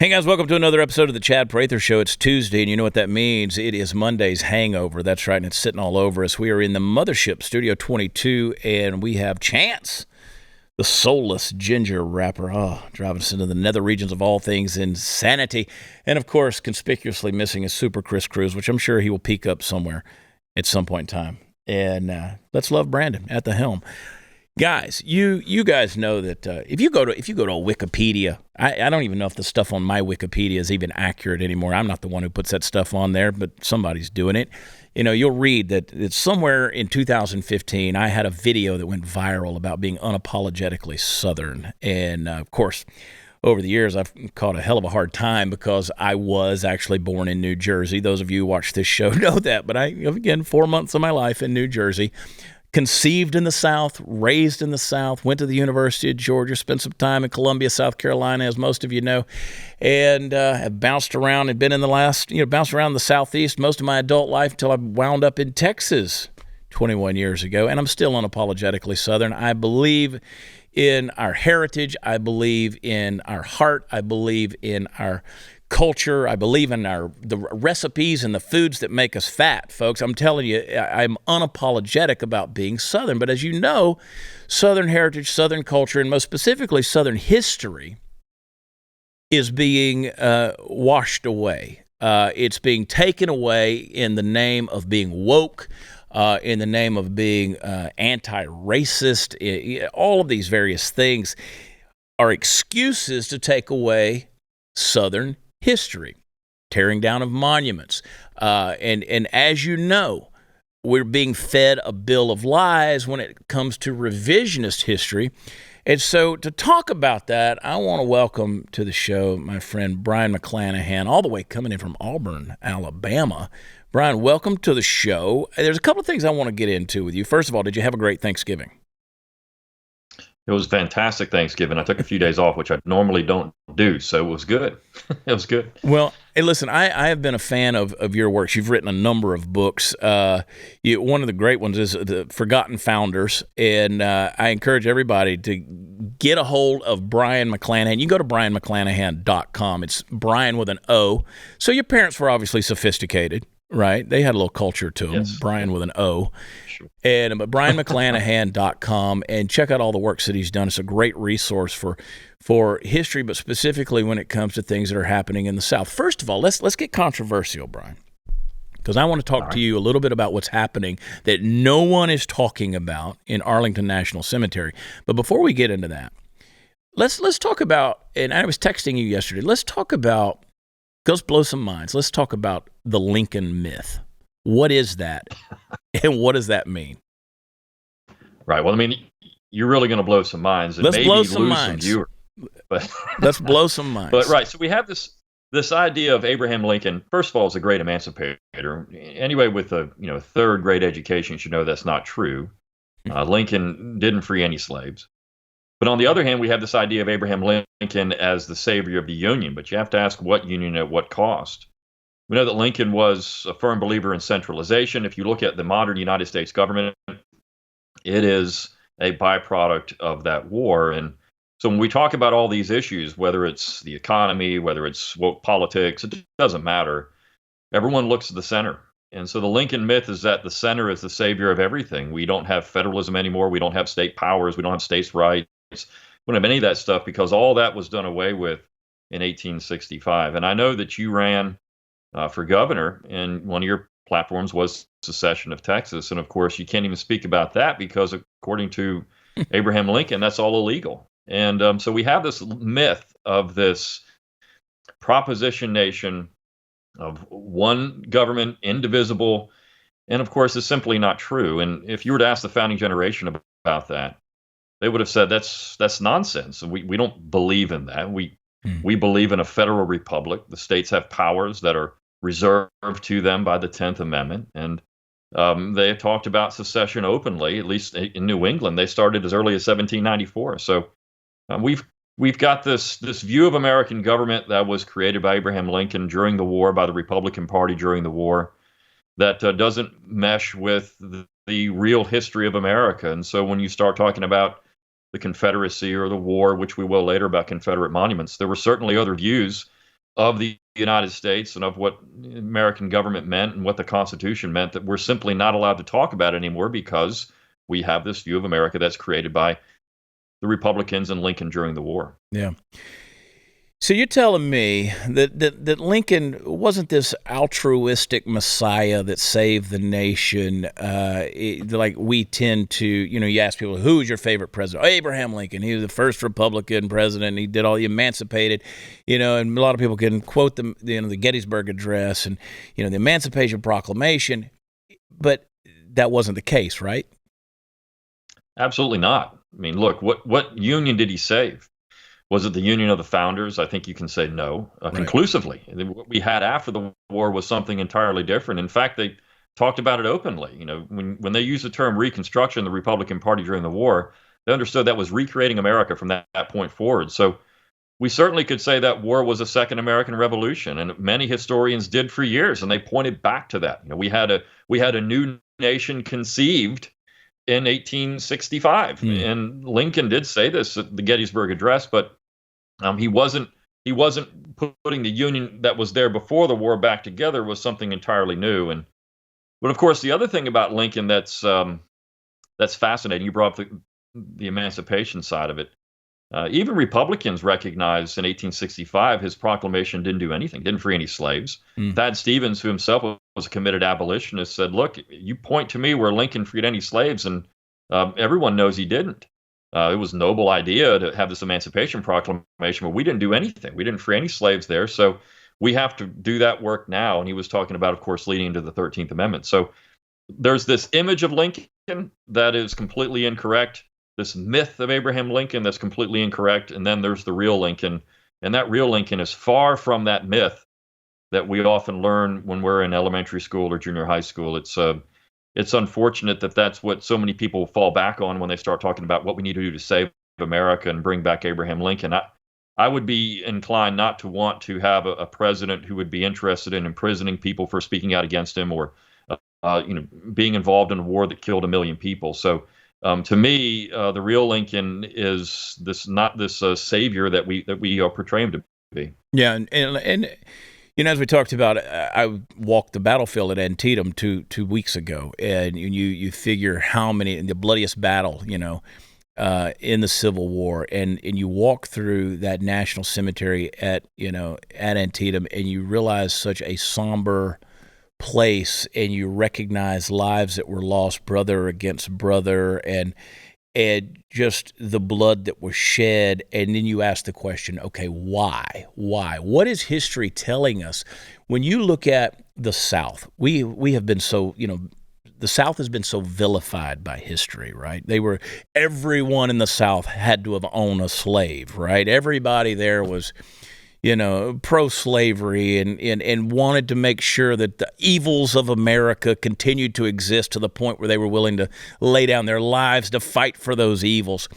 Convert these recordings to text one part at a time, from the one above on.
Hey guys, welcome to another episode of the Chad Prather Show. It's Tuesday, and you know what that means. It is Monday's hangover. That's right, and it's sitting all over us. We are in the Mothership, Studio 22, and we have Chance, the soulless ginger rapper, driving us into the nether regions of all things insanity. And, of course, conspicuously missing his Super Chris Cruise, which I'm sure he will peak up somewhere at some point in time. And let's love Brandon at the helm. Guys, you guys know that if you go to a Wikipedia, I don't even know if the stuff on my Wikipedia is even accurate anymore. I'm not the one who puts that stuff on there, but somebody's doing it. You know, you'll read that it's somewhere in 2015, I had a video that went viral about being unapologetically Southern. And, of course, over the years, I've caught a hell of a hard time because I was actually born in New Jersey. Those of you who watch this show know that. But again, 4 months of my life in New Jersey. Conceived in the South, raised in the South, went to the University of Georgia, spent some time in Columbia, South Carolina, as most of you know, and have bounced around and been in bounced around the Southeast most of my adult life until I wound up in Texas 21 years ago, and I'm still unapologetically Southern. I believe in our heritage. I believe in our heart. I believe in our culture. I believe in the recipes and the foods that make us fat, folks. I'm telling you, I'm unapologetic about being Southern. But as you know, Southern heritage, Southern culture, and most specifically Southern history is being washed away. It's being taken away in the name of being woke, in the name of being anti-racist. All of these various things are excuses to take away Southern history, tearing down of monuments. And as you know, we're being fed a bill of lies when it comes to revisionist history. And so to talk about that, I want to welcome to the show my friend Brion McClanahan, all the way coming in from Auburn, Alabama. Brion, welcome to the show. There's a couple of things I want to get into with you. First of all, did you have a great Thanksgiving? It was fantastic Thanksgiving. I took a few days off, which I normally don't do, so it was good. It was good. Well, hey, listen, I have been a fan of your works. You've written a number of books. One of the great ones is The Forgotten Founders, and I encourage everybody to get a hold of Brion McClanahan. You go to brionmcclanahan.com. It's Brian with an O. So your parents were obviously sophisticated, right? They had a little culture to them. Yes. Brian with an O. Sure. But brionmcclanahan.com, and check out all the works that he's done. It's a great resource for history, but specifically when it comes to things that are happening in the South. First of all, let's get controversial, Brion, because I want to talk to you a little bit about what's happening that no one is talking about in Arlington National Cemetery. But before we get into that, let's talk about, and I was texting you yesterday, let's blow some minds. Let's talk about the Lincoln myth. What is that? And what does that mean? Right. Well, I mean, you're really going to blow some minds and let's maybe blow lose some some viewers. But let's blow some minds. But right. So we have this idea of Abraham Lincoln, first of all, as a great emancipator. Anyway, with a third grade education, you should know that's not true. Lincoln didn't free any slaves. But on the other hand, we have this idea of Abraham Lincoln as the savior of the Union. But you have to ask what Union at what cost. We know that Lincoln was a firm believer in centralization. If you look at the modern United States government, it is a byproduct of that war. And so when we talk about all these issues, whether it's the economy, whether it's woke politics, it doesn't matter. Everyone looks at the center. And so the Lincoln myth is that the center is the savior of everything. We don't have federalism anymore. We don't have state powers. We don't have states' rights. We don't have any of that stuff because all that was done away with in 1865. And I know that you ran for governor, and one of your platforms was secession of Texas. And of course, you can't even speak about that because according to Abraham Lincoln, that's all illegal. And so we have this myth of this proposition nation of one government, indivisible. And of course, it's simply not true. And if you were to ask the founding generation about that, they would have said that's nonsense. We don't believe in that. We believe in a federal republic. The states have powers that are reserved to them by the 10th Amendment. And they talked about secession openly, at least in New England. They started as early as 1794. So we've got this view of American government that was created by Abraham Lincoln during the war, by the Republican Party during the war, that doesn't mesh with the real history of America. And so when you start talking about the Confederacy or the war, which we will later, about Confederate monuments, there were certainly other views of the United States and of what American government meant and what the Constitution meant, that we're simply not allowed to talk about anymore because we have this view of America that's created by the Republicans and Lincoln during the war. Yeah. So you're telling me that Lincoln wasn't this altruistic messiah that saved the nation, like we tend to, you ask people, who's your favorite president? Oh, Abraham Lincoln. He was the first Republican president. He did all the emancipated, and a lot of people can quote the Gettysburg Address and, the Emancipation Proclamation, but that wasn't the case, right? Absolutely not. I mean, look, what union did he save? Was it the Union of the Founders? I think you can say no, conclusively. What we had after the war was something entirely different. In fact, they talked about it openly. When they used the term Reconstruction, the Republican Party during the war, they understood that was recreating America from that point forward. So we certainly could say that war was a second American Revolution, and many historians did for years, and they pointed back to that. We had a new nation conceived in 1865, and Lincoln did say this at the Gettysburg Address, but he wasn't putting the Union that was there before the war back together. Was something entirely new. But of course, the other thing about Lincoln that's fascinating, you brought up the emancipation side of it. Even Republicans recognized in 1865 his proclamation didn't do anything, didn't free any slaves. Thad Stevens, who himself was a committed abolitionist, said, "Look, you point to me where Lincoln freed any slaves, and everyone knows he didn't. It was a noble idea to have this Emancipation Proclamation, but we didn't do anything. We didn't free any slaves there, so we have to do that work now." And he was talking about, of course, leading into the 13th Amendment. So there's this image of Lincoln that is completely incorrect, this myth of Abraham Lincoln that's completely incorrect, and then there's the real Lincoln, and that real Lincoln is far from that myth that we often learn when we're in elementary school or junior high school. It's unfortunate that that's what so many people fall back on when they start talking about what we need to do to save America and bring back Abraham Lincoln. I would be inclined not to want to have a president who would be interested in imprisoning people for speaking out against him, or being involved in a war that killed 1 million people. So to me, the real Lincoln is not this savior that we portray him to be. Yeah, and as we talked about, I walked the battlefield at Antietam two weeks ago, and you figure how many in the bloodiest battle, in the Civil War, and you walk through that national cemetery at Antietam, and you realize such a somber place, and you recognize lives that were lost, brother against brother, and just the blood that was shed. And then you ask the question, okay, why? What is history telling us? When you look at the South, we have been so, the South has been so vilified by history, right? Everyone in the South had to have owned a slave, right? Everybody there was, pro-slavery and wanted to make sure that the evils of America continued to exist to the point where they were willing to lay down their lives to fight for those evils.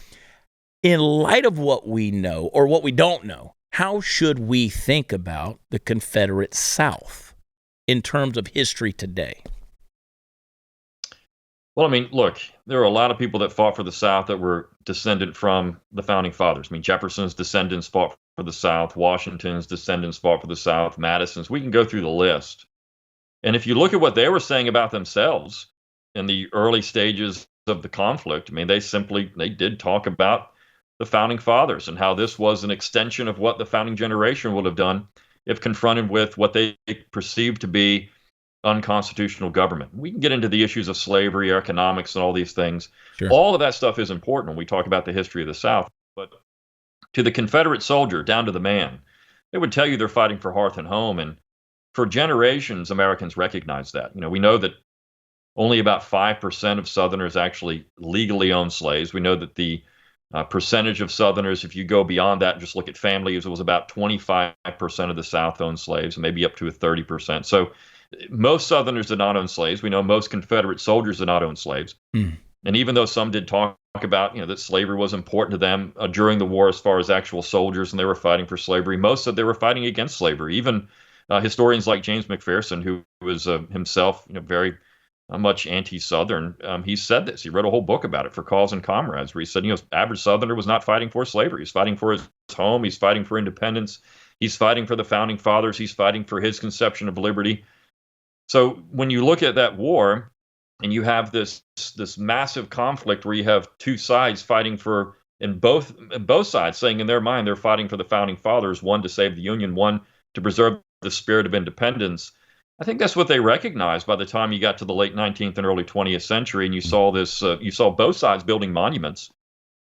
In light of what we know, or what we don't know, how should we think about the Confederate South in terms of history today? Well, I mean, look, there are a lot of people that fought for the South that were descendant from the Founding Fathers. I mean, Jefferson's descendants fought for the South. Washington's descendants fought for the South. Madison's. We can go through the list. And if you look at what they were saying about themselves in the early stages of the conflict, I mean, they did talk about the Founding Fathers and how this was an extension of what the founding generation would have done if confronted with what they perceived to be unconstitutional government. We can get into the issues of slavery, economics, and all these things. Sure. All of that stuff is important when we talk about the history of the South. But to the Confederate soldier, down to the man, they would tell you they're fighting for hearth and home. And for generations, Americans recognize that. We know that only about 5% of Southerners actually legally own slaves. We know that the percentage of Southerners, if you go beyond that and just look at families, it was about 25% of the South owned slaves, maybe up to 30%. So most Southerners did not own slaves. We know most Confederate soldiers did not own slaves. And even though some did talk about, that slavery was important to them during the war as far as actual soldiers, and they were fighting for slavery, most said they were fighting against slavery. Even historians like James McPherson, who was himself very much anti-Southern, he said this. He wrote a whole book about it, For Cause and Comrades, where he said, average Southerner was not fighting for slavery. He's fighting for his home. He's fighting for independence. He's fighting for the founding fathers. He's fighting for his conception of liberty. So when you look at that war and you have this massive conflict where you have two sides fighting for, and both sides saying in their mind they're fighting for the founding fathers, one to save the Union, one to preserve the spirit of independence. I think that's what they recognized by the time you got to the late 19th and early 20th century, and you saw you saw both sides building monuments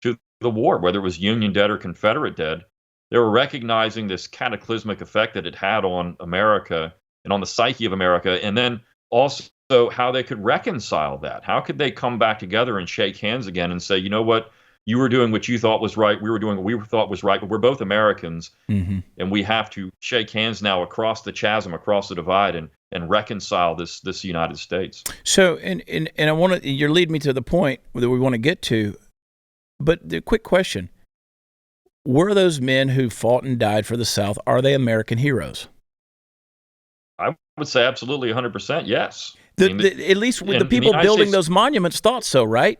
to the war, whether it was Union dead or Confederate dead. They were recognizing this cataclysmic effect that it had on America and on the psyche of America, and then also how they could reconcile that. How could they come back together and shake hands again and say, you know what, you were doing what you thought was right, we were doing what we thought was right, but we're both Americans, and we have to shake hands now across the chasm, across the divide, and reconcile this United States. So, and I want to, you're leading me to the point that we want to get to, but the quick question: were those men who fought and died for the South, are they American heroes? I would say absolutely 100% yes. At least with the people building those monuments thought so, right?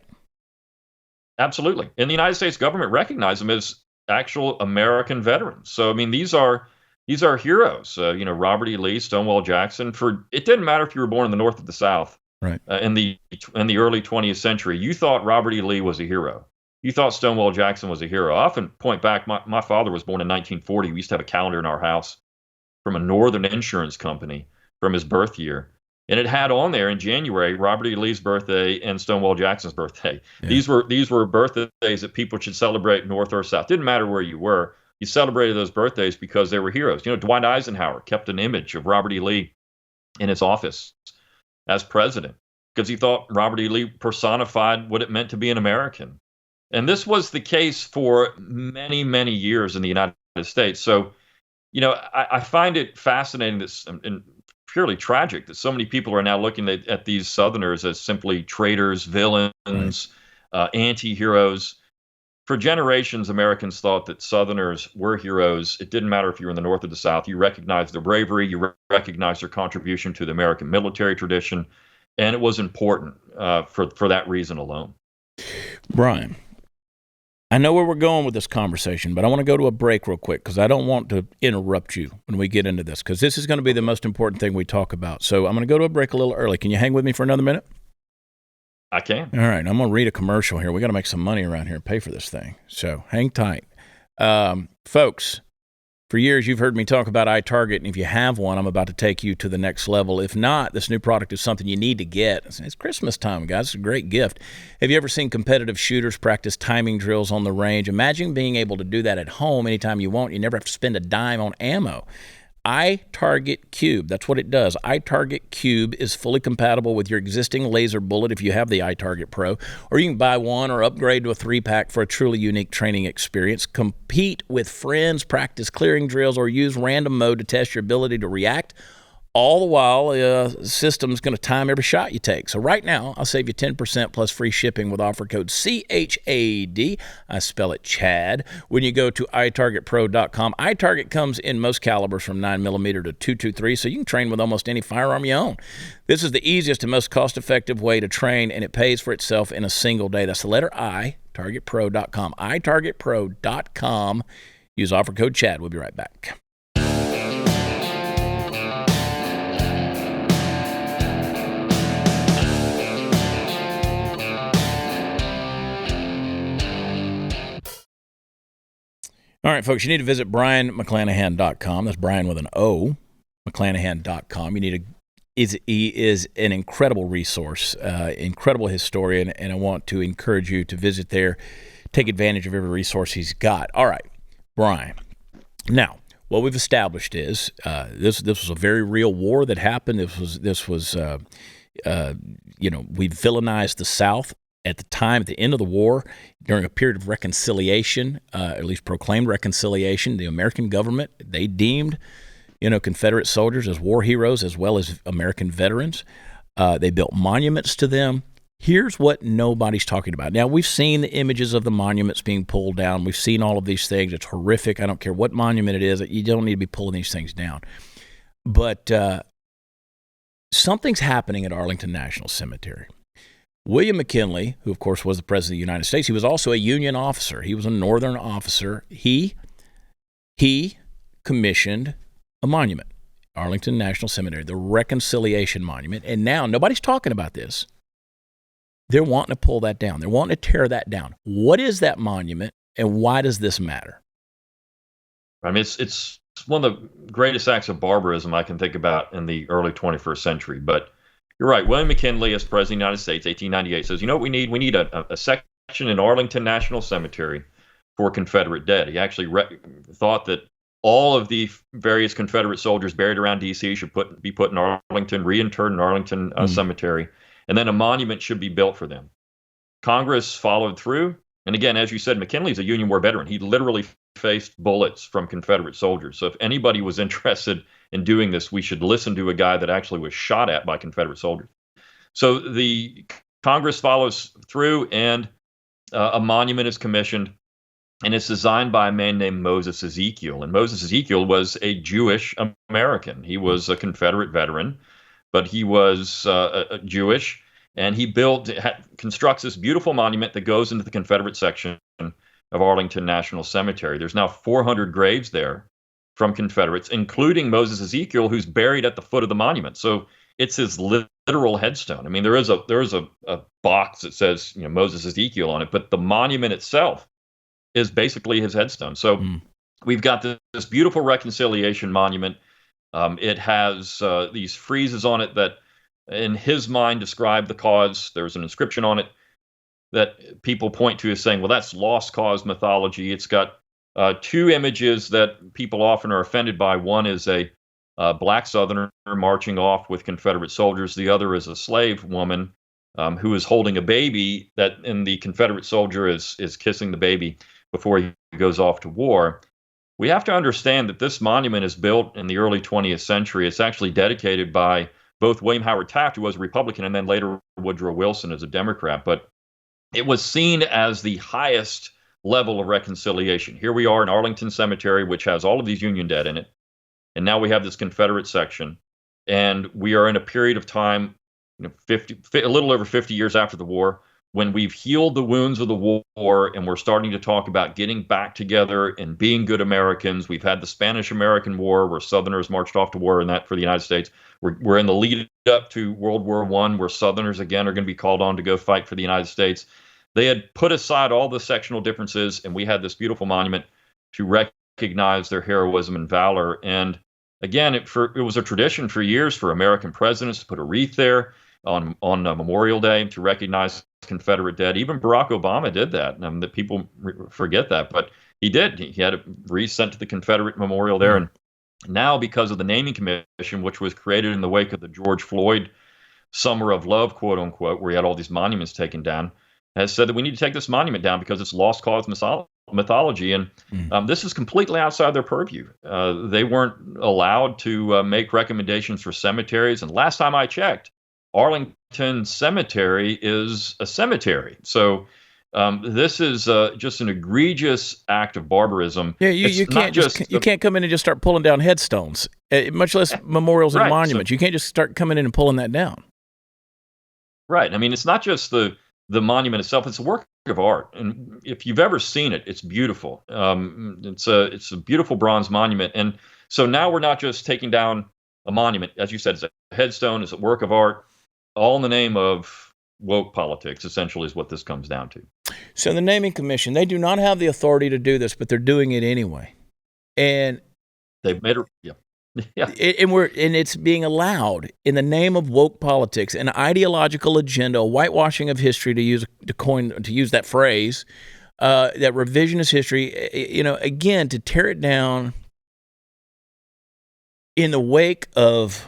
Absolutely. And the United States government recognized them as actual American veterans. So, I mean, these are heroes. Robert E. Lee, Stonewall Jackson. It didn't matter if you were born in the North or the South. Right. In the early 20th century, you thought Robert E. Lee was a hero. You thought Stonewall Jackson was a hero. I often point back, my father was born in 1940. We used to have a calendar in our house from a Northern insurance company from his birth year. And it had on there in January Robert E. Lee's birthday and Stonewall Jackson's birthday. Yeah. These were birthdays that people should celebrate, North or South. Didn't matter where you were. You celebrated those birthdays because they were heroes. Dwight Eisenhower kept an image of Robert E. Lee in his office as president because he thought Robert E. Lee personified what it meant to be an American. And this was the case for many, many years in the United States. So, I find it fascinating and purely tragic that so many people are now looking at these Southerners as simply traitors, villains, anti-heroes. For generations, Americans thought that Southerners were heroes. It didn't matter if you were in the North or the South. You recognized their bravery. You recognized their contribution to the American military tradition. And it was important for that reason alone. Brian, I know where we're going with this conversation, but I want to go to a break real quick because I don't want to interrupt you when we get into this because this is going to be the most important thing we talk about. So I'm going to go to a break a little early. Can you hang with me for another minute? I can. All right. I'm going to read a commercial here. We got to make some money around here and pay for this thing. So hang tight. Folks, for years you've heard me talk about iTarget, and if you have one, I'm about to take you to the next level. If not, this new product is something you need to get. It's Christmas time, guys. It's a great gift. Have you ever seen competitive shooters practice timing drills on the range? Imagine being able to do that at home anytime you want. You never have to spend a dime on ammo. iTarget Cube, that's what it does. iTarget Cube is fully compatible with your existing laser bullet if you have the iTarget Pro, or you can buy one or upgrade to a 3-pack for a truly unique training experience. Compete with friends, practice clearing drills, or use random mode to test your ability to react. All the while, the system's going to time every shot you take. So right now, I'll save you 10% plus free shipping with offer code CHAD. I spell it Chad. When you go to itargetpro.com, iTarget comes in most calibers from 9mm to .223, so you can train with almost any firearm you own. This is the easiest and most cost-effective way to train, and it pays for itself in a single day. That's the letter I, targetpro.com. itargetpro.com. Use offer code Chad. We'll be right back. All right, folks, you need to visit BrionMcClanahan.com. That's Brian with an O, McClanahan.com. He is an incredible resource, incredible historian, and I want to encourage you to visit there, take advantage of every resource he's got. All right, Brian. Now, what we've established is this was a very real war that happened. This was we villainized the South. At the time, at the end of the war, during a period of reconciliation, at least proclaimed reconciliation, the American government, they deemed, Confederate soldiers as war heroes as well as American veterans. They built monuments to them. Here's what nobody's talking about. Now, we've seen the images of the monuments being pulled down. We've seen all of these things. It's horrific. I don't care what monument it is. You don't need to be pulling these things down. But something's happening at Arlington National Cemetery. William McKinley, who of course was the President of the United States, he was also a Union officer. He was a Northern officer. He commissioned a monument, Arlington National Cemetery, the Reconciliation Monument. And now nobody's talking about this. They're wanting to pull that down. They're wanting to tear that down. What is that monument, and why does this matter? I mean, it's one of the greatest acts of barbarism I can think about in the early 21st century. But you're right. William McKinley, as President of the United States, 1898, says, you know what we need? We need a section in Arlington National Cemetery for Confederate dead. He actually thought that all of the various Confederate soldiers buried around D.C. should be put in Arlington, reinterred in Arlington Cemetery, and then a monument should be built for them. Congress followed through. And again, as you said, McKinley's a Union War veteran. He literally faced bullets from Confederate soldiers. So if anybody was interested in doing this, we should listen to a guy that actually was shot at by Confederate soldiers. So the Congress follows through, and a monument is commissioned, and it's designed by a man named Moses Ezekiel. And Moses Ezekiel was a Jewish American. He was a Confederate veteran, but he was Jewish. And he constructs this beautiful monument that goes into the Confederate section of Arlington National Cemetery. There's now 400 graves there from Confederates, including Moses Ezekiel, who's buried at the foot of the monument. So it's his literal headstone. I mean, there is a box that says, you know, Moses Ezekiel on it, but the monument itself is basically his headstone. So we've got this beautiful reconciliation monument. It has these friezes on it that, in his mind, describe the cause. There's an inscription on it that people point to as saying, well, that's lost cause mythology. It's got two images that people often are offended by. One is a black Southerner marching off with Confederate soldiers. The other is a slave woman who is holding a baby, and the Confederate soldier is kissing the baby before he goes off to war. We have to understand that this monument is built in the early 20th century. It's actually dedicated by both William Howard Taft, who was a Republican, and then later Woodrow Wilson as a Democrat. But it was seen as the highest level of reconciliation. Here we are in Arlington Cemetery, which has all of these Union dead in it. And now we have this Confederate section. And we are in a period of time, a little over 50 years after the war, when we've healed the wounds of the war and we're starting to talk about getting back together and being good Americans. We've had the Spanish-American War, where Southerners marched off to war, and that for the United States. We're in the lead up to World War I, where Southerners again are going to be called on to go fight for the United States. They had put aside all the sectional differences, and we had this beautiful monument to recognize their heroism and valor. And again, it was a tradition for years for American presidents to put a wreath there on Memorial Day to recognize Confederate dead. Even Barack Obama did that. That people forget that, but he did. He had a wreath sent to the Confederate memorial there. And now, because of the naming commission, which was created in the wake of the George Floyd Summer of Love, quote unquote, where he had all these monuments taken down, has said that we need to take this monument down because it's lost cause mythology. And this is completely outside their purview. They weren't allowed to make recommendations for cemeteries. And last time I checked, Arlington Cemetery is a cemetery. So this is just an egregious act of barbarism. Yeah, you can't come in and just start pulling down headstones, much less memorials and monuments. So, you can't just start coming in and pulling that down. Right. I mean, it's not just the monument itself; it's a work of art. And if you've ever seen it, it's beautiful. It's a beautiful bronze monument. And so now we're not just taking down a monument, as you said, it's a headstone, it's a work of art, all in the name of woke politics, essentially, is what this comes down to. So the naming commission, they do not have the authority to do this, but they're doing it anyway. And they've made it, yeah. And it's being allowed in the name of woke politics, an ideological agenda, a whitewashing of history, to use that phrase, that revisionist history, again, to tear it down in the wake of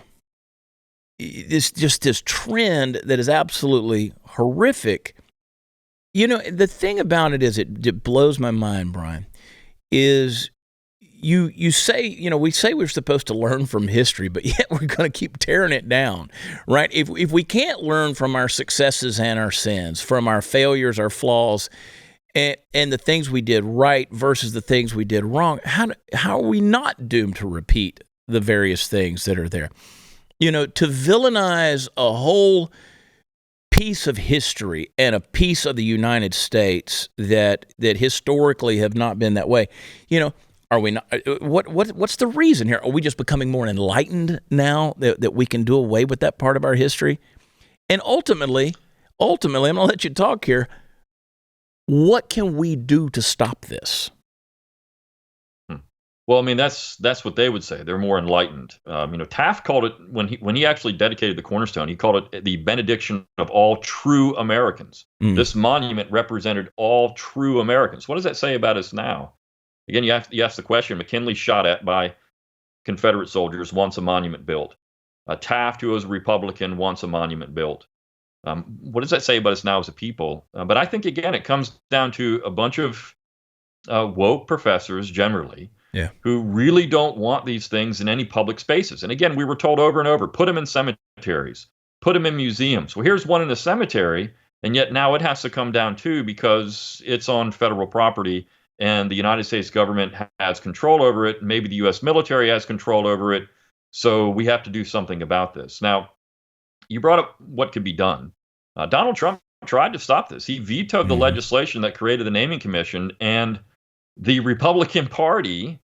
this trend that is absolutely horrific. The thing about it is, it blows my mind, Brian, is you say, we say we're supposed to learn from history, but yet we're going to keep tearing it down, right? If we can't learn from our successes and our sins, from our failures, our flaws, and the things we did right versus the things we did wrong, how are we not doomed to repeat the various things that are there? To villainize a whole piece of history and a piece of the United States that historically have not been that way. Are we not? What's the reason here? Are we just becoming more enlightened now that we can do away with that part of our history? And ultimately, I'm going to let you talk here. What can we do to stop this? Well, I mean, that's what they would say. They're more enlightened. Taft called it when he actually dedicated the cornerstone. He called it the benediction of all true Americans. This monument represented all true Americans. What does that say about us now? Again, you ask the question. McKinley shot at by Confederate soldiers wants a monument built. Taft, who was a Republican, wants a monument built. What does that say about us now as a people? But I think, again, it comes down to a bunch of woke professors generally who really don't want these things in any public spaces. And again, we were told over and over, put them in cemeteries, put them in museums. Well, here's one in a cemetery, and yet now it has to come down too because it's on federal property and the United States government has control over it. Maybe the U.S. military has control over it. So we have to do something about this. Now, you brought up what could be done. Donald Trump tried to stop this. He vetoed the legislation that created the naming commission, and the Republican Party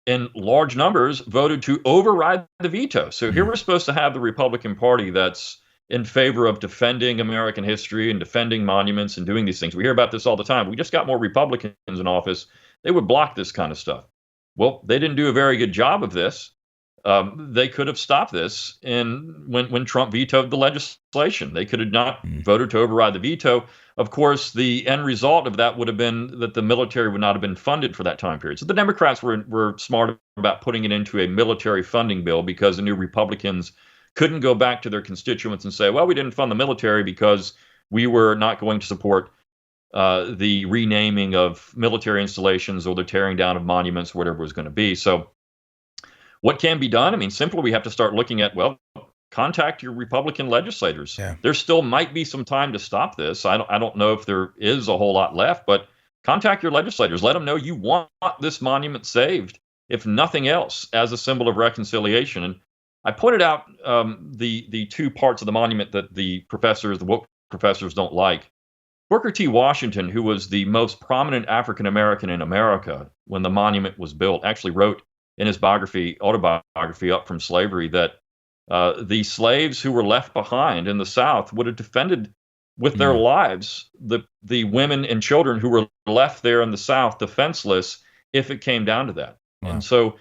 in large numbers voted to override the veto. So here we're supposed to have the Republican Party that's in favor of defending American history and defending monuments and doing these things. We hear about this all the time. We just got more Republicans in office. They would block this kind of stuff. Well, they didn't do a very good job of this. They could have stopped this when Trump vetoed the legislation. They could have not voted to override the veto. Of course, the end result of that would have been that the military would not have been funded for that time period. So the Democrats were smart about putting it into a military funding bill because the new Republicans couldn't go back to their constituents and say, well, we didn't fund the military because we were not going to support the renaming of military installations or the tearing down of monuments, whatever it was going to be. So what can be done? I mean, simply we have to start looking at, well, contact your Republican legislators. Yeah. There still might be some time to stop this. I don't know if there is a whole lot left, but contact your legislators. Let them know you want this monument saved, if nothing else, as a symbol of reconciliation. And I pointed out the two parts of the monument that the woke professors don't like. Booker T. Washington, who was the most prominent African American in America when the monument was built, actually wrote in his autobiography, Up from Slavery, that the slaves who were left behind in the South would have defended with their lives the women and children who were left there in the South defenseless if it came down to that. Wow. And so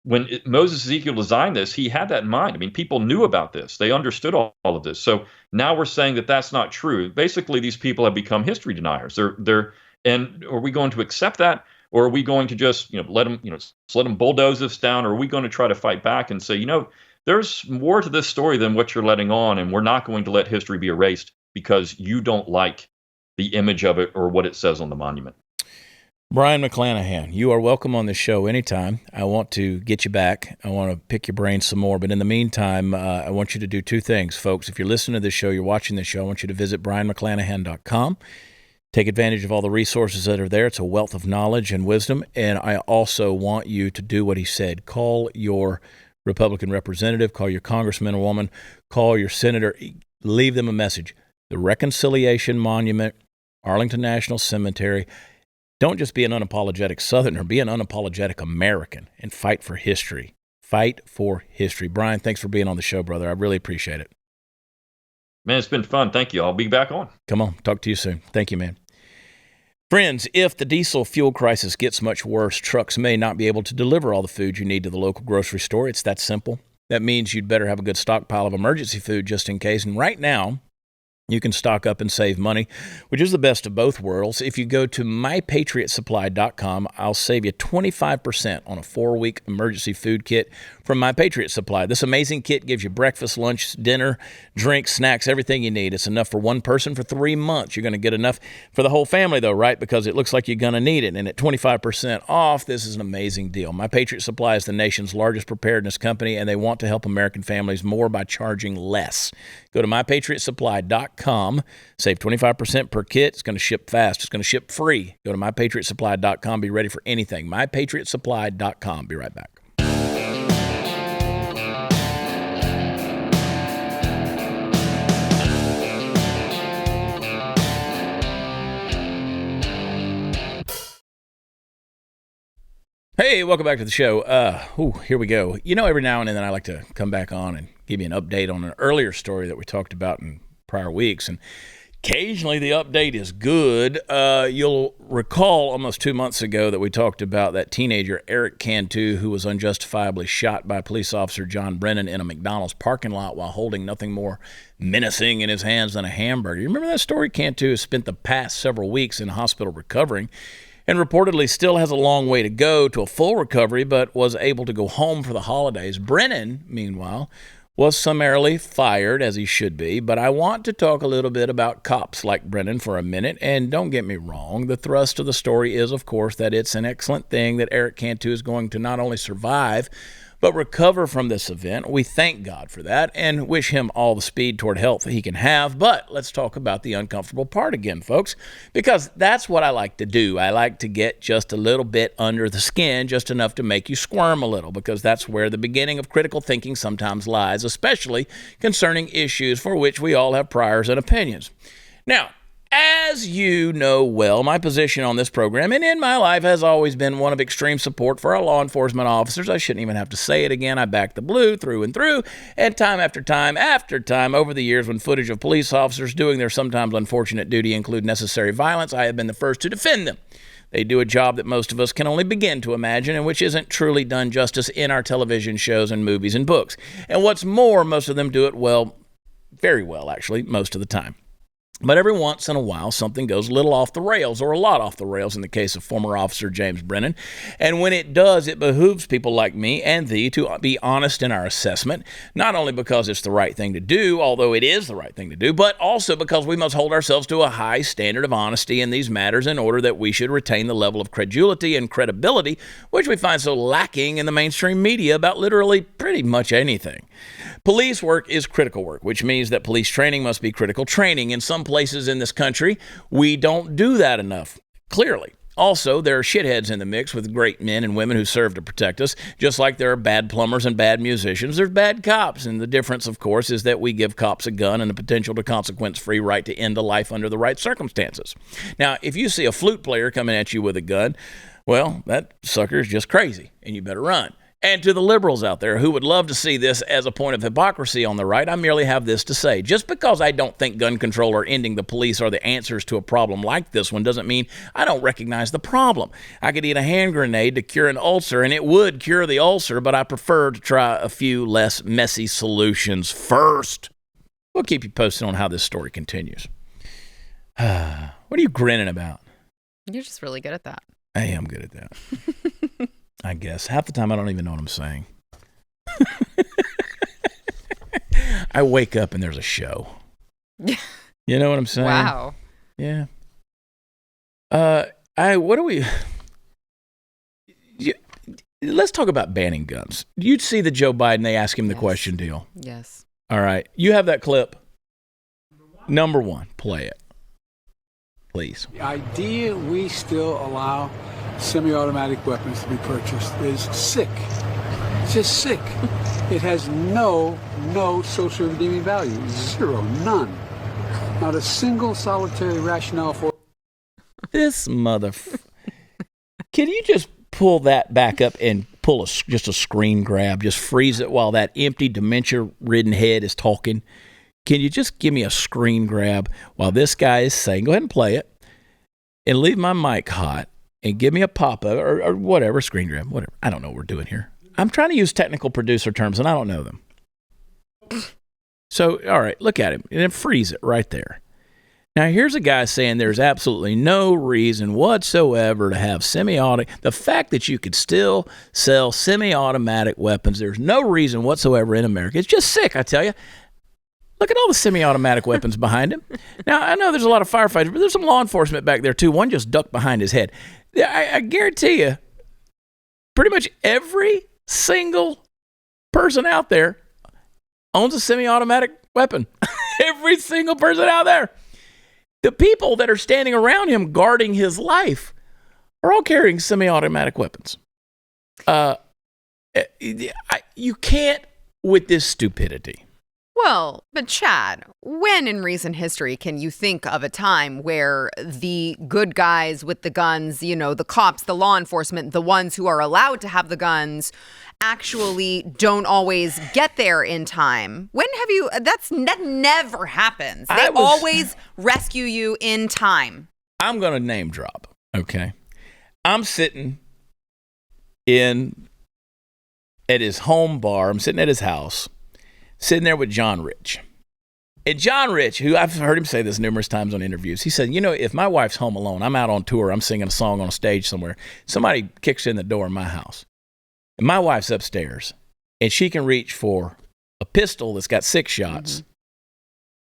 when Moses Ezekiel designed this, he had that in mind. I mean, people knew about this. They understood all of this. So now we're saying that that's not true. Basically, these people have become history deniers. And are we going to accept that? Or are we going to just let them bulldoze this down? Or are we going to try to fight back and say, there's more to this story than what you're letting on, and we're not going to let history be erased because you don't like the image of it or what it says on the monument. Brion McClanahan, you are welcome on this show anytime. I want to get you back. I want to pick your brain some more. But in the meantime, I want you to do two things, folks. If you're listening to this show, you're watching this show, I want you to visit BrionMcClanahan.com. Take advantage of all the resources that are there. It's a wealth of knowledge and wisdom. And I also want you to do what he said. Call your Republican representative, call your congressman or woman, call your senator, leave them a message. The Reconciliation Monument, Arlington National Cemetery. Don't just be an unapologetic Southerner, be an unapologetic American and fight for history. Fight for history. Brion, thanks for being on the show, brother. I really appreciate it. Man, it's been fun. Thank you. I'll be back on. Come on. Talk to you soon. Thank you, man. Friends, if the diesel fuel crisis gets much worse, trucks may not be able to deliver all the food you need to the local grocery store. It's that simple. That means you'd better have a good stockpile of emergency food just in case. And right now, you can stock up and save money, which is the best of both worlds. If you go to mypatriotsupply.com, I'll save you 25% on a 4-week emergency food kit from My Patriot Supply. This amazing kit gives you breakfast, lunch, dinner, drinks, snacks, everything you need. It's enough for one person for 3 months. You're going to get enough for the whole family, though, right? Because it looks like you're going to need it. And at 25% off, this is an amazing deal. My Patriot Supply is the nation's largest preparedness company, and they want to help American families more by charging less. Go to mypatriotsupply.com. Save 25% per kit. It's going to ship fast. It's going to ship free. Go to mypatriotsupply.com. Be ready for anything. mypatriotsupply.com. Be right back. Hey, welcome back to the show. Here we go. You know, every now and then I like to come back on and give you an update on an earlier story that we talked about in prior weeks. And occasionally the update is good. You'll recall almost 2 months ago that we talked about that teenager, Erik Cantu, who was unjustifiably shot by police officer John Brennan in a McDonald's parking lot while holding nothing more menacing in his hands than a hamburger. You remember that story? Cantu has spent the past several weeks in hospital recovering and reportedly still has a long way to go to a full recovery, but was able to go home for the holidays. Brennan, meanwhile, was summarily fired, as he should be, but I want to talk a little bit about cops like Brennan for a minute, and don't get me wrong, the thrust of the story is, of course, that it's an excellent thing that Erik Cantu is going to not only survive, but recover from this event. We thank God for that and wish him all the speed toward health that he can have. But let's talk about the uncomfortable part again, folks, because that's what I like to do. I like to get just a little bit under the skin, just enough to make you squirm a little, because that's where the beginning of critical thinking sometimes lies, especially concerning issues for which we all have priors and opinions. Now, as you know well, my position on this program and in my life has always been one of extreme support for our law enforcement officers. I shouldn't even have to say it again. I back the blue through and through, and time after time after time over the years when footage of police officers doing their sometimes unfortunate duty include necessary violence, I have been the first to defend them. They do a job that most of us can only begin to imagine and which isn't truly done justice in our television shows and movies and books. And what's more, most of them do it well, very well actually, most of the time. But every once in a while, something goes a little off the rails, or a lot off the rails in the case of former officer James Brennan. And when it does, it behooves people like me and thee to be honest in our assessment, not only because it's the right thing to do, although it is the right thing to do, but also because we must hold ourselves to a high standard of honesty in these matters in order that we should retain the level of credulity and credibility which we find so lacking in the mainstream media about literally pretty much anything. Police work is critical work, which means that police training must be critical training. In some places in this country, we don't do that enough, clearly. Also, there are shitheads in the mix with great men and women who serve to protect us, just like there are bad plumbers and bad musicians. There's bad cops, and the difference, of course, is that we give cops a gun and the potential to consequence-free right to end a life under the right circumstances. Now, if you see a flute player coming at you with a gun, well, that sucker's just crazy, and you better run. And to the liberals out there who would love to see this as a point of hypocrisy on the right, I merely have this to say. Just because I don't think gun control or ending the police are the answers to a problem like this one doesn't mean I don't recognize the problem. I could eat a hand grenade to cure an ulcer, and it would cure the ulcer, but I prefer to try a few less messy solutions first. We'll keep you posted on how this story continues. What are you grinning about? You're just really good at that. I am good at that. I guess. Half the time I don't even know what I'm saying. I wake up and there's a show. You know what I'm saying? Wow. Yeah. What do we... Let's talk about banning guns. You'd see the Joe Biden, they ask him the question deal. Yes. All right. You have that clip. Number one. Play it. Please. The idea we still allow semi-automatic weapons to be purchased is sick. It's just sick. It has no social redeeming value. Zero. None. Not a single solitary rationale for This Can you just pull that back up and pull just a screen grab? Just freeze it while that empty, dementia-ridden head is talking. Can you just give me a screen grab while this guy is saying, go ahead and play it, and leave my mic hot, and give me a pop-up, or whatever, screen grab, whatever. I don't know what we're doing here. I'm trying to use technical producer terms, and I don't know them. So, all right, look at him, and then freeze it right there. Now, here's a guy saying there's absolutely no reason whatsoever to have semi-automatic. The fact that you could still sell semi-automatic weapons, there's no reason whatsoever in America. It's just sick, I tell you. Look at all the semi-automatic weapons behind him. Now, I know there's a lot of firefighters, but there's some law enforcement back there, too. One just ducked behind his head. I guarantee you, pretty much every single person out there owns a semi-automatic weapon. Every single person out there. The people that are standing around him guarding his life are all carrying semi-automatic weapons. You can't, with this stupidity, Well, but Chad, when in recent history can you think of a time where the good guys with the guns, you know, the cops, the law enforcement, the ones who are allowed to have the guns, actually don't always get there in time? When have you? That never happens. They always rescue you in time. I'm going to name drop. Okay, I'm sitting at his home bar. I'm sitting at his house. Sitting there with John Rich. And John Rich, who I've heard him say this numerous times on interviews, he said, you know, if my wife's home alone, I'm out on tour, I'm singing a song on a stage somewhere, somebody kicks in the door in my house, and my wife's upstairs, and she can reach for a pistol that's got 6 shots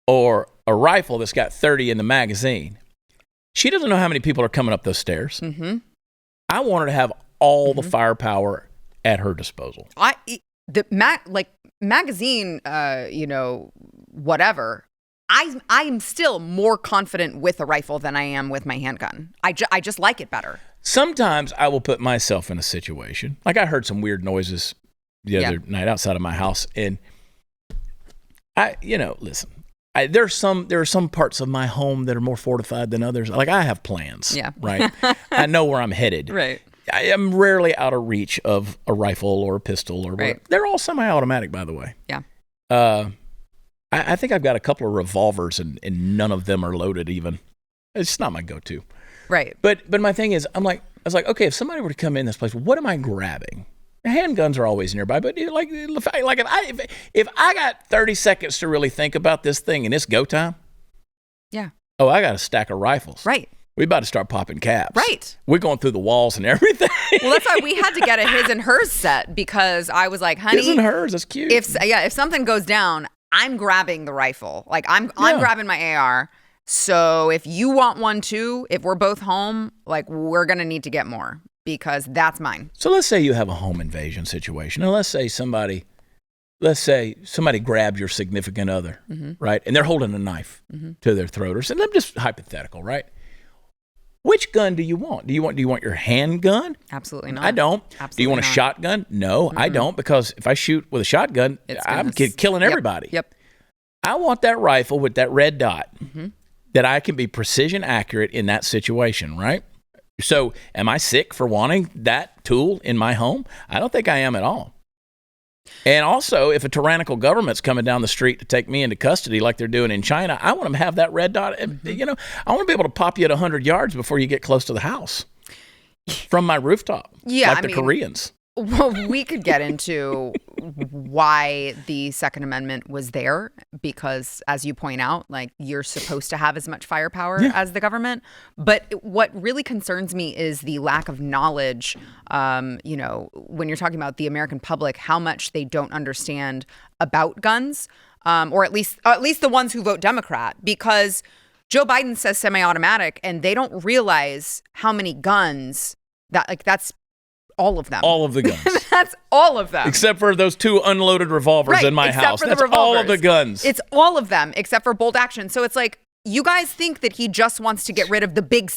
or a rifle that's got 30 in the magazine. She doesn't know how many people are coming up those stairs. Mm-hmm. I want her to have all the firepower at her disposal. Magazine, whatever. I'm still more confident with a rifle than I am with my handgun. I just like it better. Sometimes I will put myself in a situation. Like I heard some weird noises the other night outside of my house, and listen. There are some parts of my home that are more fortified than others. Like I have plans. Yeah. Right. I know where I'm headed. Right. I am rarely out of reach of a rifle or a pistol or whatever. They're all semi-automatic, by the way. Yeah. I think I've got a couple of revolvers, and none of them are loaded even. It's not my go-to. Right. But my thing is, I was like, okay, if somebody were to come in this place, what am I grabbing? Handguns are always nearby, but like if I got 30 seconds to really think about this thing and it's go time. Yeah. Oh, I got a stack of rifles. Right. We about to start popping caps. Right. We're going through the walls and everything. Well, that's why we had to get a his and hers set, because I was like, honey. His and hers, that's cute. If something goes down, I'm grabbing the rifle. Like I'm grabbing my AR. So if you want one too, if we're both home, like we're going to need to get more, because that's mine. So let's say you have a home invasion situation, and let's say somebody grabbed your significant other, right? And they're holding a knife to their throat, or something. I'm just hypothetical, right? Which gun do you want? Do you want your handgun? Absolutely not. I don't. Absolutely do you want a shotgun? No, I don't, because if I shoot with a shotgun, I'm killing everybody. Yep. I want that rifle with that red dot that I can be precision accurate in that situation, right? So am I sick for wanting that tool in my home? I don't think I am at all. And also, if a tyrannical government's coming down the street to take me into custody like they're doing in China, I want them to have that red dot. You know, I want to be able to pop you at 100 yards before you get close to the house from my rooftop, like the Koreans. Well, we could get into why the Second Amendment was there, because, as you point out, like, you're supposed to have as much firepower as the government. But what really concerns me is the lack of knowledge, when you're talking about the American public, how much they don't understand about guns, or at least the ones who vote Democrat, because Joe Biden says semi-automatic, and they don't realize how many guns that's all of them. All of the guns. That's all of them. Except for those 2 unloaded revolvers in my house. That's all of the guns. It's all of them, except for bolt action. So it's like, you guys think that he just wants to get rid of the big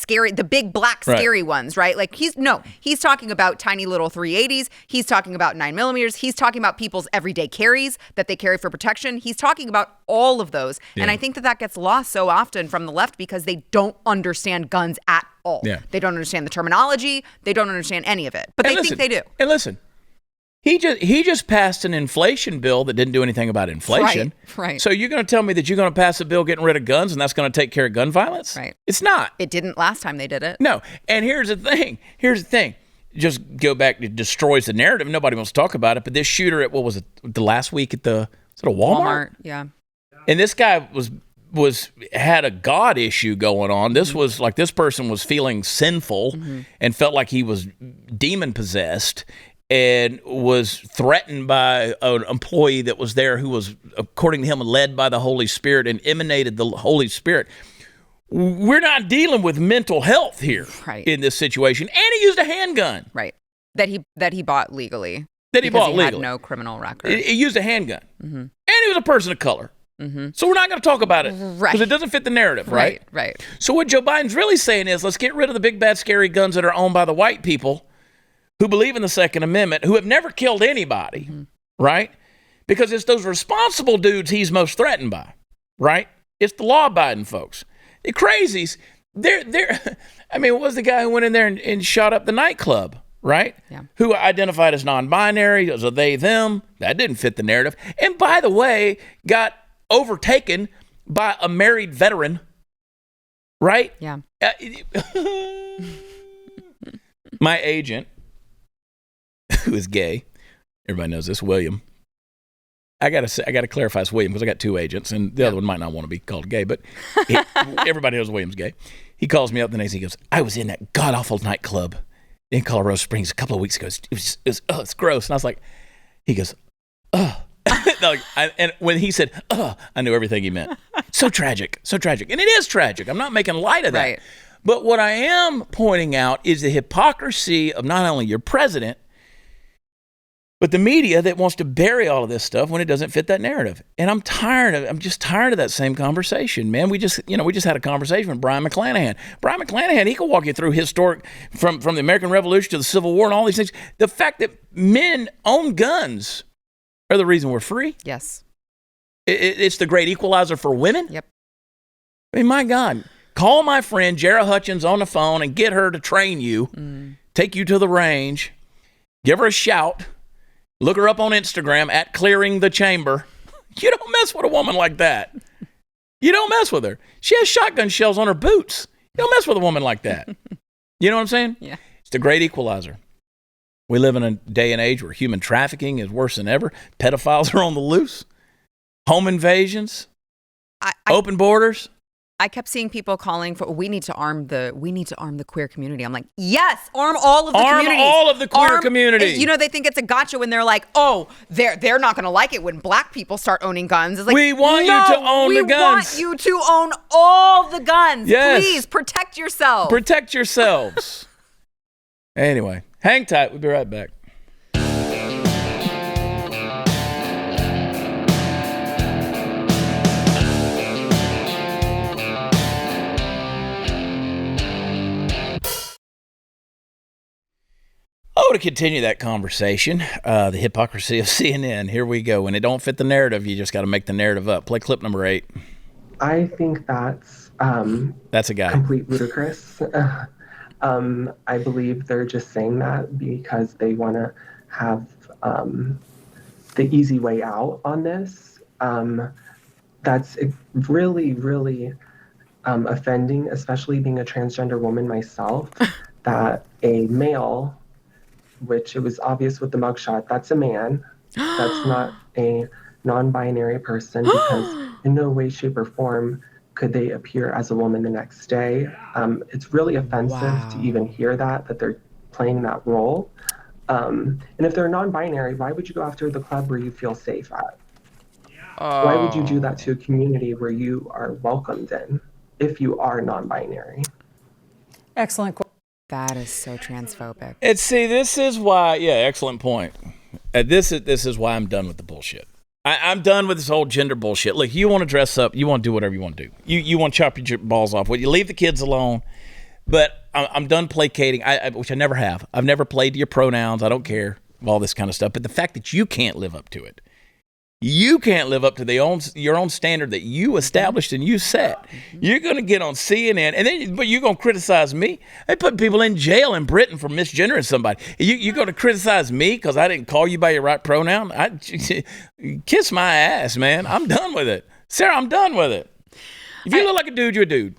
black scary ones, right? Like he's talking about tiny little 380s. He's talking about 9mm. He's talking about people's everyday carries that they carry for protection. He's talking about all of those. Yeah. And I think that gets lost so often from the left, because they don't understand guns at all. Yeah. They don't understand the terminology. They don't understand any of it, but they think they do. And listen, he just passed an inflation bill that didn't do anything about inflation. Right. So you're going to tell me that you're going to pass a bill getting rid of guns and that's going to take care of gun violence? Right. It's not. It didn't last time they did it. No. And here's the thing. Just go back. It destroys the narrative. Nobody wants to talk about it. But this shooter at, what was it, the last week at a Walmart? Yeah. And this guy had a God issue going on. This was like, this person was feeling sinful and felt like he was demon possessed, and was threatened by an employee that was there who was, according to him, led by the Holy Spirit and emanated the Holy Spirit. We're not dealing with mental health here in this situation. And he used a handgun. Right. That he bought legally. He had no criminal record. He used a handgun. And he was a person of color. So we're not going to talk about it because it doesn't fit the narrative, right? Right. So what Joe Biden's really saying is, let's get rid of the big, bad, scary guns that are owned by the white people who believe in the Second Amendment, who have never killed anybody, right? because it's those responsible dudes he's most threatened by, right? It's the law-abiding folks. The crazies, I mean, what was the guy who went in there and shot up the nightclub, right? Yeah. Who identified as non-binary, as a they, them. That didn't fit the narrative. And by the way, got overtaken by a married veteran, right? Yeah. My agent, who is gay, everybody knows this, William. I gotta clarify it's William because I got two agents, and the other one might not want to be called gay, but everybody knows William's gay. He calls me up the next day. He goes, "I was in that god awful nightclub in Colorado Springs a couple of weeks ago. It's gross." And I was like, he goes, "Ugh." And when he said, "Ugh," I knew everything he meant. So tragic, and it is tragic. I'm not making light of that. Right. But what I am pointing out is the hypocrisy of not only your president, but the media that wants to bury all of this stuff when it doesn't fit that narrative. And I'm just tired of that same conversation, man. We just had a conversation with Brion McClanahan. Brion McClanahan, he can walk you through historic, from the American Revolution to the Civil War and all these things. The fact that men own guns are the reason we're free. Yes. It's the great equalizer for women. Yep. I mean, my God. Call my friend Jara Hutchins on the phone and get her to train you, take you to the range, give her a shout. Look her up on Instagram at Clearing the Chamber. You don't mess with a woman like that. You don't mess with her. She has shotgun shells on her boots. You don't mess with a woman like that. You know what I'm saying? Yeah. It's the great equalizer. We live in a day and age where human trafficking is worse than ever. Pedophiles are on the loose. Home invasions. Open borders. I kept seeing people calling for we need to arm the queer community. I'm like, yes, arm all of the communities. Arm all of the queer community. You know, they think it's a gotcha when they're like, oh, they're not going to like it when black people start owning guns. It's like, we want you to own the guns. We want you to own all the guns. Yes. Please protect yourself. Protect yourselves. Anyway, hang tight. We'll be right back. Oh, to continue that conversation, the hypocrisy of CNN. Here we go. When it don't fit the narrative, you just got to make the narrative up. Play clip number 8. I think that's a guy. Complete ludicrous. I believe they're just saying that because they want to have the easy way out on this. That's really, really offending, especially being a transgender woman myself, that a male, which it was obvious with the mugshot, that's a man. That's not a non-binary person because in no way, shape, or form could they appear as a woman the next day. It's really offensive to even hear that they're playing that role. And if they're non-binary, why would you go after the club where you feel safe at? Why would you do that to a community where you are welcomed in if you are non-binary? Excellent. That is so transphobic. This is why, excellent point. This is why I'm done with the bullshit. I'm done with this whole gender bullshit. Look, you want to dress up, you want to do whatever you want to do. You want to chop your balls off. Well, you leave the kids alone. But I'm done placating, which I never have. I've never played to your pronouns. I don't care, all this kind of stuff. But the fact that you can't live up to it. You can't live up to your own standard that you established and you set. You're going to get on CNN, but you're going to criticize me. They put people in jail in Britain for misgendering somebody. You're going to criticize me because I didn't call you by your right pronoun? Kiss my ass, man. I'm done with it. Sarah, I'm done with it. If you look like a dude, you're a dude.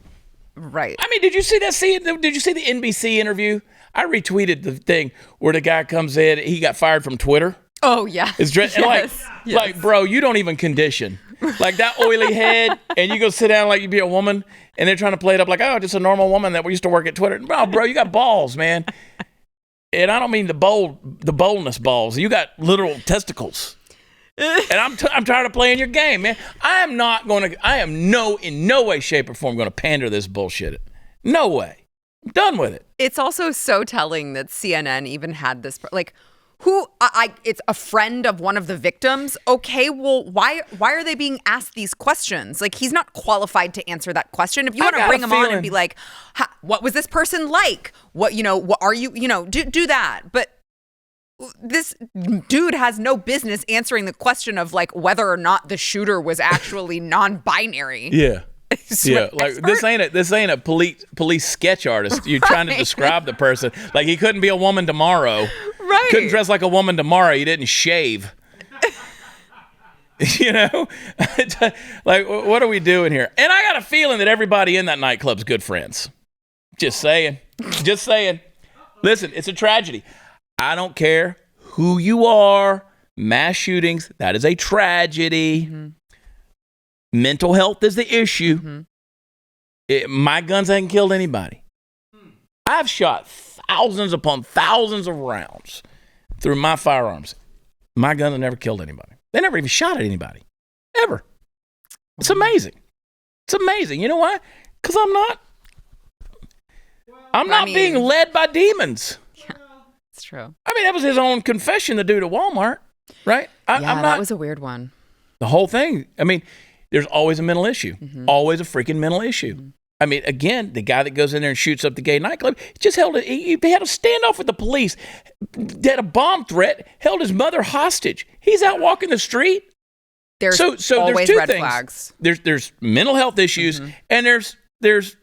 Right. I mean, did you see the NBC interview? I retweeted the thing where the guy comes in, he got fired from Twitter. Oh, yeah. Like, bro, you don't even condition. Like that oily head, and you go sit down like you be a woman, and they're trying to play it up like, oh, just a normal woman that we used to work at Twitter. Bro, you got balls, man. And I don't mean the boldness balls. You got literal testicles. And I'm tired of playing your game, man. I am in no way, shape, or form going to pander this bullshit. No way. I'm done with it. It's also so telling that CNN even had this, like, it's a friend of one of the victims. Okay, well, why are they being asked these questions? Like, he's not qualified to answer that question. If you want to bring him on and be like, what was this person like? What are you, do that. But this dude has no business answering the question of like whether or not the shooter was actually non-binary. Yeah. Yeah, like this ain't a police sketch artist. You're trying to describe the person. Like he couldn't be a woman tomorrow. Right. Couldn't dress like a woman tomorrow. He didn't shave. You know? Like, what are we doing here? And I got a feeling that everybody in that nightclub's good friends. Just saying. Just saying. Listen, it's a tragedy. I don't care who you are. Mass shootings, that is a tragedy. Mm-hmm. Mental health is the issue. Mm-hmm. My guns haven't killed anybody. I've shot thousands upon thousands of rounds through my firearms. My guns have never killed anybody. They never even shot at anybody. Ever. It's amazing. It's amazing. You know why? Because I'm not being led by demons. Yeah, it's true. I mean, that was his own confession, the dude at Walmart, right? That was a weird one. The whole thing. I mean, there's always a mental issue. Mm-hmm. Always a freaking mental issue. Mm-hmm. I mean, again, the guy that goes in there and shoots up the gay nightclub, he had a standoff with the police, had a bomb threat, held his mother hostage. He's out walking the street. There's always there's two red things. Flags. There's mental health issues, mm-hmm. and there's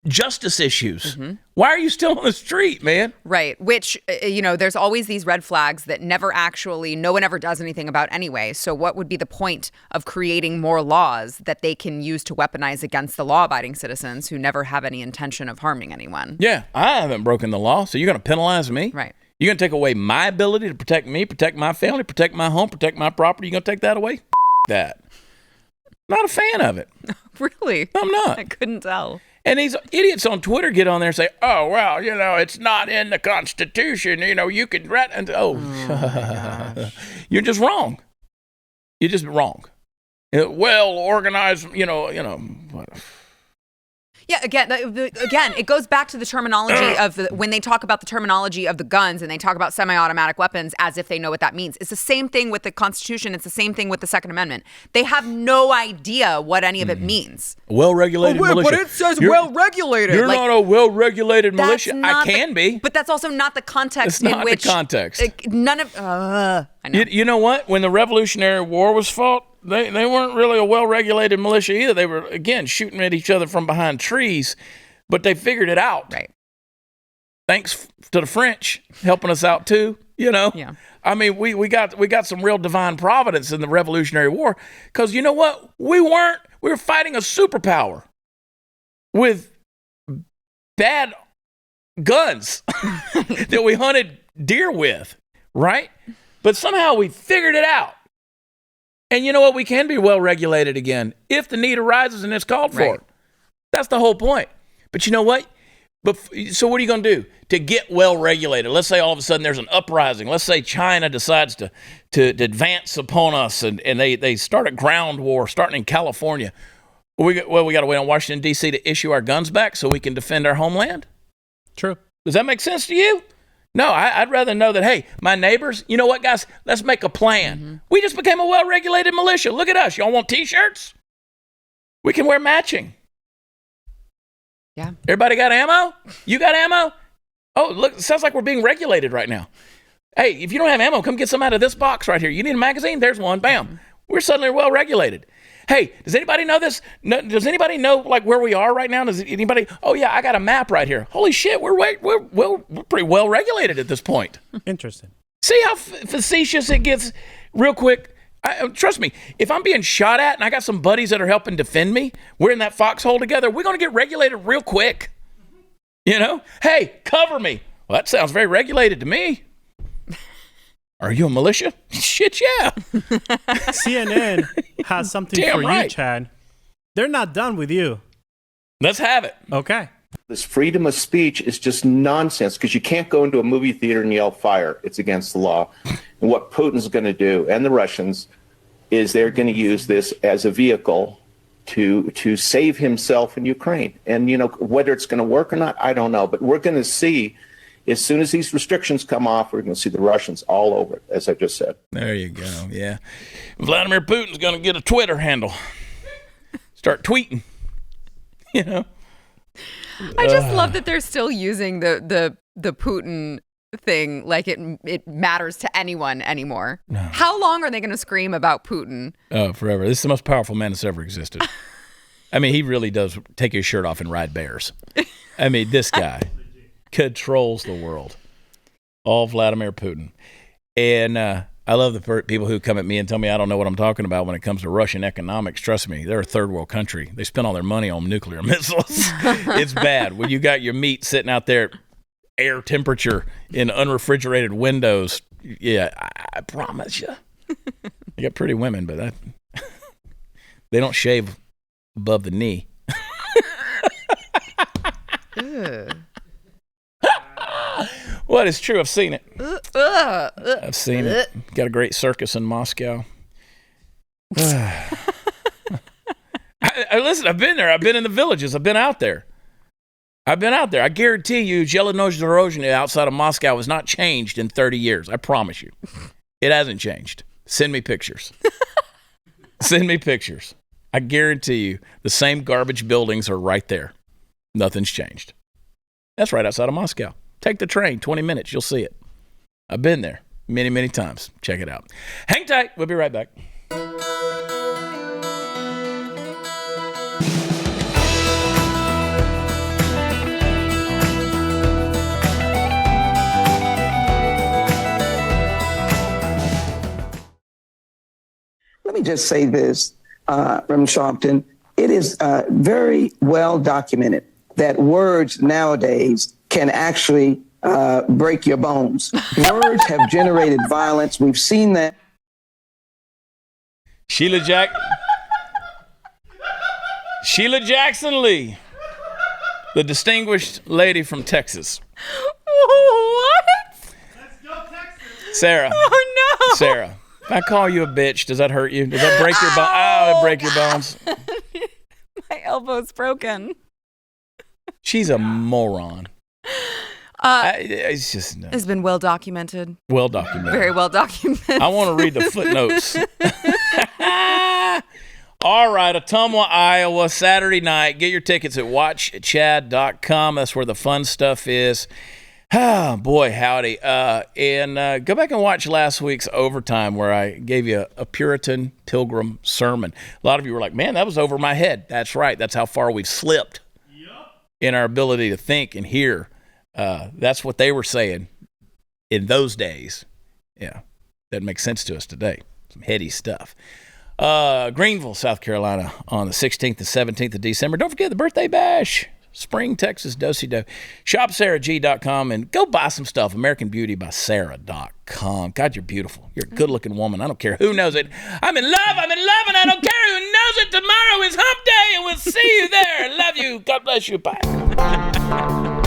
justice issues. Mm-hmm. Why are you still on the street, man? Right. Which, there's always these red flags that no one ever does anything about anyway. So what would be the point of creating more laws that they can use to weaponize against the law-abiding citizens who never have any intention of harming anyone? Yeah, I haven't broken the law, so you're going to penalize me? Right. You're going to take away my ability to protect me, protect my family, protect my home, protect my property. You're going to take that away? That. Not a fan of it. Really? I'm not. I couldn't tell. And these idiots on Twitter get on there and say, oh, well, it's not in the Constitution. You can threaten. You're just wrong. You're just wrong. Well organized, Yeah, again, it goes back to the terminology of when they talk about the terminology of the guns and they talk about semi-automatic weapons as if they know what that means. It's the same thing with the Constitution. It's the same thing with the Second Amendment. They have no idea what any of it means. Well-regulated militia. But it says well-regulated. You're not a well-regulated militia. I can be. But that's also not the context in which... It's not the context. I know. You know what? When the Revolutionary War was fought, they weren't really a well-regulated militia either. They were, again, shooting at each other from behind trees, but they figured it out. Right. Thanks to the French helping us out too, Yeah. I mean, we got some real divine providence in the Revolutionary War because you know what? We were fighting a superpower with bad guns that we hunted deer with, right? But somehow we figured it out. And you know what? We can be well-regulated again if the need arises and it's called for. Right. That's the whole point. But you know what? So what are you going to do to get well-regulated? Let's say all of a sudden there's an uprising. Let's say China decides to advance upon us and they start a ground war starting in California. We got to wait on Washington, D.C. to issue our guns back so we can defend our homeland? True. Does that make sense to you? No, I'd rather know that, hey, my neighbors, you know what, guys? Let's make a plan. Mm-hmm. We just became a well-regulated militia. Look at us. Y'all want T-shirts? We can wear matching. Yeah. Everybody got ammo? You got ammo? Oh, look, it sounds like we're being regulated right now. Hey, if you don't have ammo, come get some out of this box right here. You need a magazine? There's one. Bam. Mm-hmm. We're suddenly well-regulated. Hey, does anybody know this? Does anybody know like where we are right now? Does anybody? Oh yeah, I got a map right here. Holy shit, we're pretty well regulated at this point. Interesting. See how facetious it gets real quick. Trust me, if I'm being shot at and I got some buddies that are helping defend me, we're in that foxhole together. We're gonna get regulated real quick. Hey, cover me. Well, that sounds very regulated to me. Are you a militia? Shit, yeah. CNN has something for you, Chad. They're not done with you. Let's have it. Okay. This freedom of speech is just nonsense because you can't go into a movie theater and yell fire. It's against the law. And what Putin's going to do, and the Russians, is they're going to use this as a vehicle to save himself in Ukraine. And, whether it's going to work or not, I don't know. But we're going to see, as soon as these restrictions come off, we're going to see the Russians all over it, as I just said. There you go, yeah. Vladimir Putin's going to get a Twitter handle. Start tweeting, I just love that they're still using the Putin thing like it matters to anyone anymore. No. How long are they going to scream about Putin? Oh, forever. This is the most powerful man that's ever existed. I mean, he really does take his shirt off and ride bears. I mean, this guy controls the world. All Vladimir Putin. And I love the people who come at me and tell me I don't know what I'm talking about when it comes to Russian economics. Trust me, they're a third world country. They spend all their money on nuclear missiles. It's bad. When you got your meat sitting out there at air temperature in unrefrigerated windows, yeah, I promise you. You got pretty women, but that they don't shave above the knee. What is true? I've seen it. I've seen it. Got a great circus in Moscow. Listen, I've been there. I've been in the villages. I've been out there. I guarantee you, Zelenozhny outside of Moscow has not changed in 30 years. I promise you. It hasn't changed. Send me pictures. Send me pictures. I guarantee you the same garbage buildings are right there. Nothing's changed. That's right outside of Moscow. Take the train, 20 minutes, you'll see it. I've been there many, many times. Check it out. Hang tight. We'll be right back. Let me just say this, Reverend Sharpton. It is very well documented that words nowadays can actually break your bones. Words have generated violence. We've seen that. Sheila Jackson Lee, the distinguished lady from Texas. What? Let's go, Texas. Sarah. Oh, no. Sarah, if I call you a bitch, does that hurt you? Does that break your bones? Oh, it break your bones. My elbow's broken. She's a moron. It's just no. It's been well documented. Well documented. Very well documented. I want to read the footnotes. All right, Ottumwa, Iowa, Saturday night. Get your tickets at watchchad.com. That's where the fun stuff is. Ah, boy, howdy. And go back and watch last week's Overtime where I gave you a Puritan Pilgrim sermon. A lot of you were like, man, that was over my head. That's right. That's how far we've slipped in our ability to think and hear. That's what they were saying in those days. Yeah, that makes sense to us today. Some heady stuff. Greenville, South Carolina on the 16th and 17th of December. Don't forget the birthday bash. Spring, Texas, do-si-do. ShopSarahG.com and go buy some stuff. American Beauty by Sarah.com. God, you're beautiful. You're a good-looking woman. I don't care who knows it. I'm in love, and I don't care who knows it. Tomorrow is hump day, and we'll see you there. Love you. God bless you. Bye.